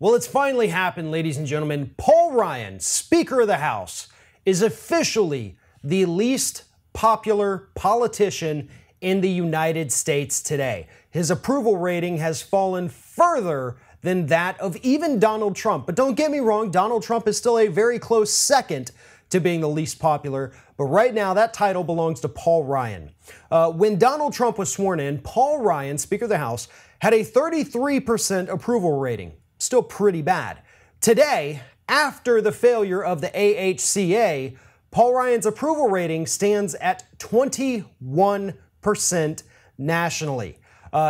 Well, it's finally happened, ladies and gentlemen. Paul Ryan, Speaker of the House, is officially the least popular politician in the United States today. His approval rating has fallen further than that of even Donald Trump. But don't get me wrong, Donald Trump is still a very close second to being the least popular. But right now, that title belongs to Paul Ryan. When Donald Trump was sworn in, Paul Ryan, Speaker of the House, had a 33% approval rating. Still pretty bad. Today, after the failure of the AHCA, Paul Ryan's approval rating stands at 21% nationally.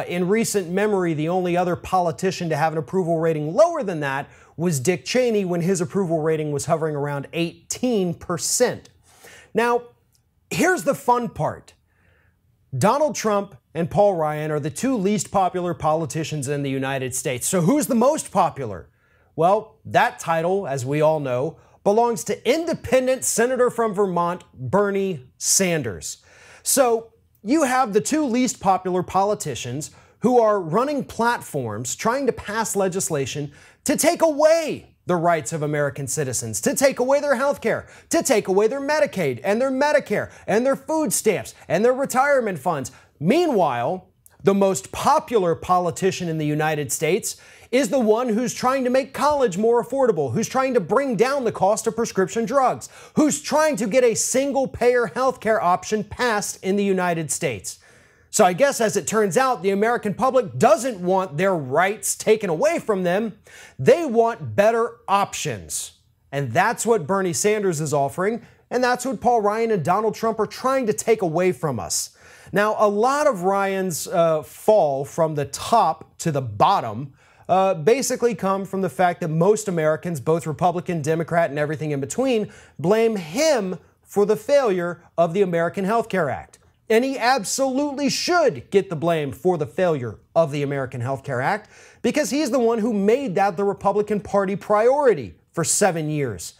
In recent memory, the only other politician to have an approval rating lower than that was Dick Cheney when his approval rating was hovering around 18%. Now, here's the fun part. Donald Trump and Paul Ryan are the two least popular politicians in the United States. So who's the most popular? Well, that title, as we all know, belongs to independent Senator from Vermont, Bernie Sanders. So you have the two least popular politicians who are running platforms trying to pass legislation to take away the rights of American citizens, to take away their health care, to take away their Medicaid and their Medicare and their food stamps and their retirement funds. Meanwhile, the most popular politician in the United States is the one who's trying to make college more affordable, who's trying to bring down the cost of prescription drugs, who's trying to get a single-payer healthcare option passed in the United States. So I guess as it turns out, the American public doesn't want their rights taken away from them. They want better options. And that's what Bernie Sanders is offering, and that's what Paul Ryan and Donald Trump are trying to take away from us. Now, a lot of Ryan's fall from the top to the bottom basically come from the fact that most Americans, both Republican, Democrat, and everything in between, blame him for the failure of the American Health Care Act. And he absolutely should get the blame for the failure of the American Health Care Act because he's the one who made that the Republican Party priority for 7 years.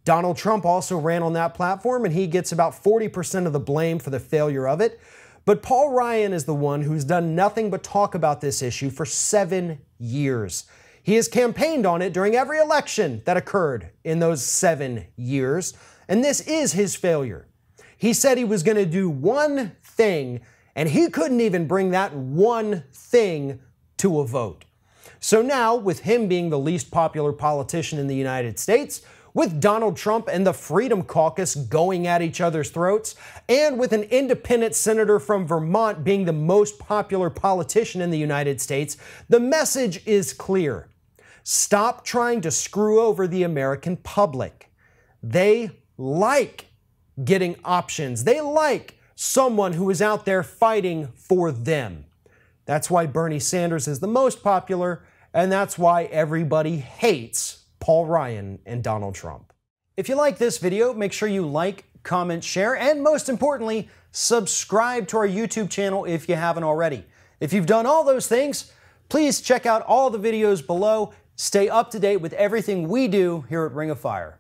Donald Trump also ran on that platform and he gets about 40% of the blame for the failure of it. But Paul Ryan is the one who's done nothing but talk about this issue for 7 years. He has campaigned on it during every election that occurred in those 7 years, and this is his failure. He said he was going to do one thing, and he couldn't even bring that one thing to a vote. So now, with him being the least popular politician in the United States, with Donald Trump and the Freedom Caucus going at each other's throats, and with an independent senator from Vermont being the most popular politician in the United States, the message is clear. Stop trying to screw over the American public. They like getting options. They like someone who is out there fighting for them. That's why Bernie Sanders is the most popular, and that's why everybody hates Paul Ryan and Donald Trump. If you like this video, make sure you like, comment, share, and most importantly, subscribe to our YouTube channel if you haven't already. If you've done all those things, please check out all the videos below. Stay up to date with everything we do here at Ring of Fire.